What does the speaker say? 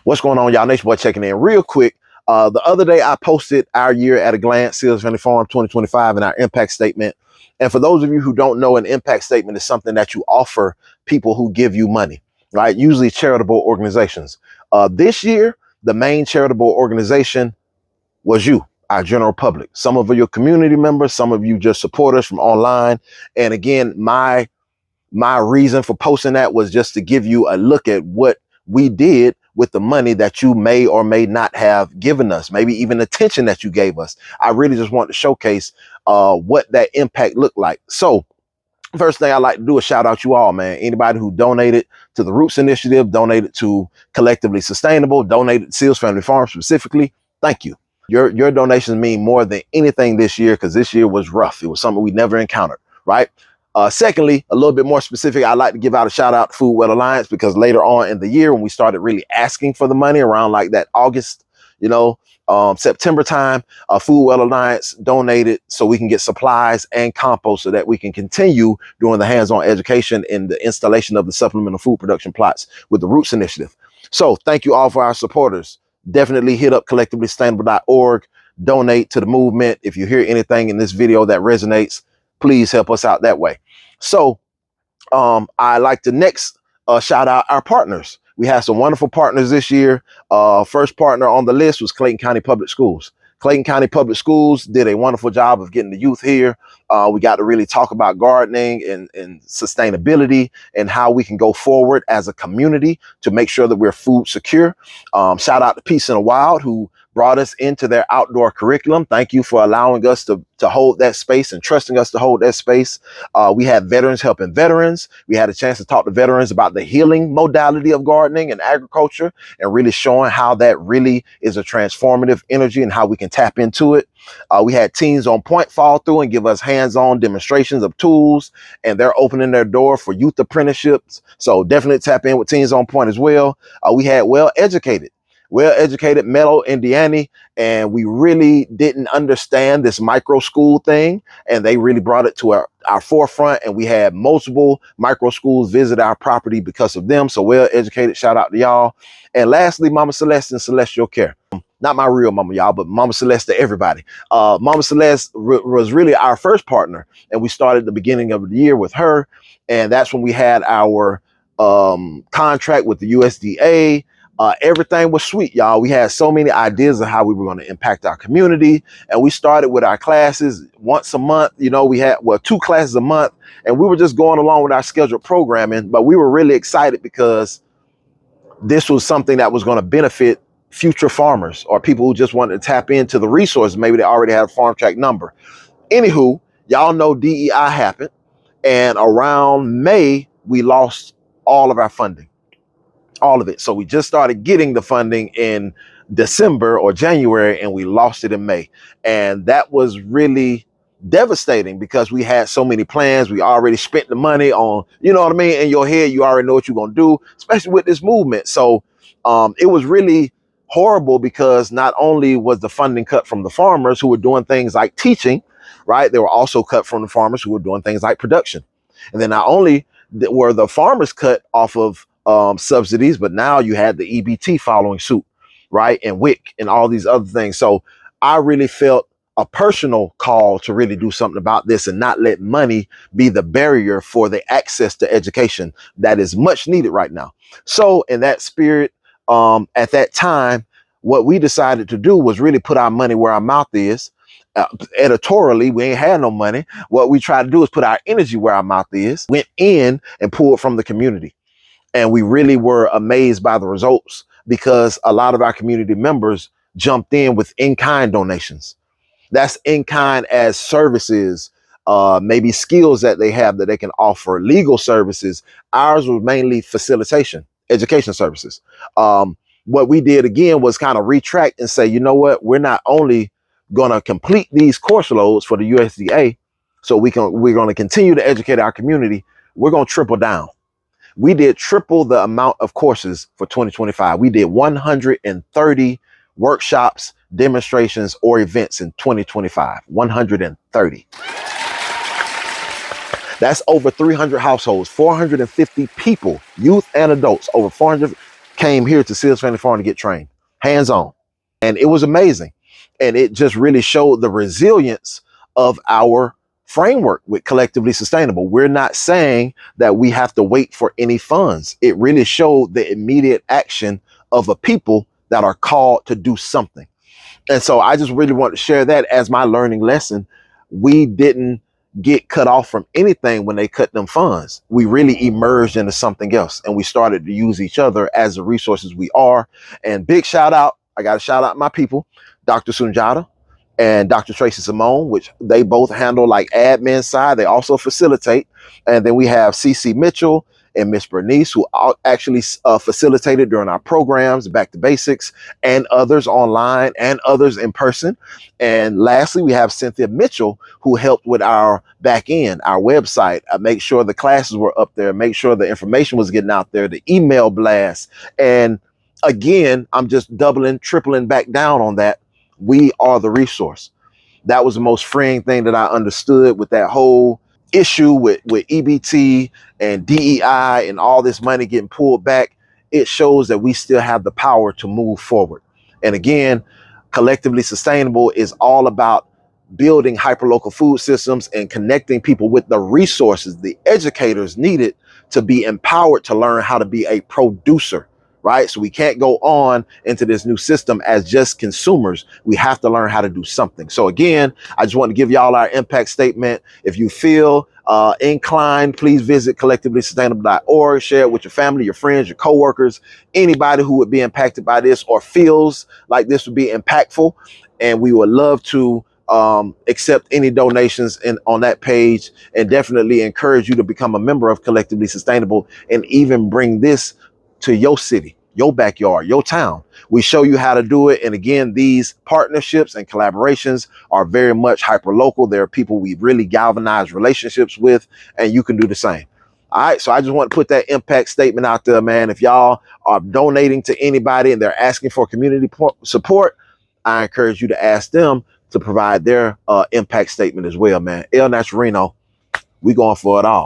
What's going on, y'all? Nation Boy checking in real quick. The other day, I posted our year at a glance, Seals Family Farm 2025, and our impact statement. And for those of you who don't know, an impact statement is something that you offer people who give you money, right? Usually charitable organizations. This year, the main charitable organization was you, our general public. Some of your community members, some of you just supporters from online. And again, my reason for posting that was just to give you a look at what we did with the money that you may or may not have given us, maybe even attention that you gave us. I really just want to showcase what that impact looked like. So first thing I like to do is shout out you all, man. Anybody who donated to the Roots Initiative, donated to Collectively Sustainable, donated to Seals Family Farm specifically, thank you. Your donations mean more than anything this year, because this year was rough. It was something we never encountered, right? Secondly, a little bit more specific, I'd like to give out a shout out to Food Well Alliance, because later on in the year, when we started really asking for the money around like that August, September time, Food Well Alliance donated so we can get supplies and compost so that we can continue doing the hands-on education in the installation of the supplemental food production plots with the Roots Initiative. So thank you all for our supporters. Definitely hit up collectivelysustainable.org, donate to the movement. If you hear anything in this video that resonates, please help us out that way. So I like to next shout out our partners. We had some wonderful partners this year. First partner on the list was Clayton County Public Schools. Clayton County Public Schools did a wonderful job of getting the youth here. We got to really talk about gardening and sustainability and how we can go forward as a community to make sure that we're food secure. Shout out to Peace in the Wild, who brought us into their outdoor curriculum. Thank you for allowing us to hold that space and trusting us to hold that space. We had veterans helping veterans. We had a chance to talk to veterans about the healing modality of gardening and agriculture, and really showing how that really is a transformative energy and how we can tap into it. We had Teens on Point fall through and give us hands-on demonstrations of tools, and they're opening their door for youth apprenticeships. So definitely tap in with Teens on Point as well. We had Well Educated Meadow Indiana, and we really didn't understand this micro school thing, and they really brought it to our forefront, and we had multiple micro schools visit our property because of them. So Well Educated, shout out to y'all. And lastly, Mama Celeste and Celestial Care. Not my real mama, y'all, but Mama Celeste to everybody. Mama Celeste was really our first partner, and we started the beginning of the year with her, and that's when we had our contract with the USDA. Everything was sweet, y'all. We had so many ideas of how we were going to impact our community. And we started with our classes once a month. We had, 2 classes a month, and we were just going along with our scheduled programming. But we were really excited because this was something that was going to benefit future farmers or people who just wanted to tap into the resources. Maybe they already had a farm track number. Anywho, y'all know DEI happened. And around May, we lost all of our funding. All of it. So we just started getting the funding in December or January, and we lost it in May. And that was really devastating because we had so many plans. We already spent the money on, you know what I mean? In your head, you already know what you're going to do, especially with this movement. So it was really horrible because not only was the funding cut from the farmers who were doing things like teaching, right? They were also cut from the farmers who were doing things like production. And then not only were the farmers cut off of subsidies, but now you had the EBT following suit, right? And WIC and all these other things. So I really felt a personal call to really do something about this and not let money be the barrier for the access to education that is much needed right now. So in that spirit, at that time, what we decided to do was really put our money where our mouth is. Editorially, we ain't had no money. What we tried to do is put our energy where our mouth is, went in and pulled from the community. And we really were amazed by the results because a lot of our community members jumped in with in-kind donations. That's in-kind as services, maybe skills that they have that they can offer, legal services. Ours was mainly facilitation, education services. What we did again was kind of retract and say, you know what, we're not only going to complete these course loads for the USDA, so we're going to continue to educate our community. We're going to triple down. We did triple the amount of courses for 2025. We did 130 workshops, demonstrations, or events in 2025. 130. That's over 300 households, 450 people, youth and adults, over 400 came here to Seals Family Farm to get trained, hands on. And it was amazing. And it just really showed the resilience of our framework with Collectively Sustainable. We're not saying that we have to wait for any funds. It really showed the immediate action of a people that are called to do something. And so I just really want to share that as my learning lesson. We didn't get cut off from anything when they cut them funds. We really emerged into something else, and we started to use each other as the resources we are. And big shout out, I got to shout out my people, Dr. Sunjata and Dr. Tracy Simone, which they both handle like admin side. They also facilitate. And then we have CC Mitchell and Miss Bernice, who actually facilitated during our programs, Back to Basics, and others online and others in person. And lastly, we have Cynthia Mitchell, who helped with our back end, our website, make sure the classes were up there, make sure the information was getting out there, the email blast. And again, I'm just doubling, tripling back down on that. We are the resource. That was the most freeing thing that I understood with that whole issue with EBT and DEI and all this money getting pulled back. It shows that we still have the power to move forward. And again, Collectively Sustainable is all about building hyperlocal food systems and connecting people with the resources, the educators needed to be empowered to learn how to be a producer, right? So we can't go on into this new system as just consumers. We have to learn how to do something. So again, I just want to give y'all our impact statement. If you feel inclined, please visit collectivelysustainable.org, share it with your family, your friends, your coworkers, anybody who would be impacted by this or feels like this would be impactful. And we would love to accept any donations on that page, and definitely encourage you to become a member of Collectively Sustainable and even bring this to your city, your backyard, your town. We show you how to do it. And again, these partnerships and collaborations are very much hyper local. There are people we really galvanize relationships with, and you can do the same. All right. So I just want to put that impact statement out there, man. If y'all are donating to anybody and they're asking for community support, I encourage you to ask them to provide their impact statement as well, man. El Naturino, we going for it all.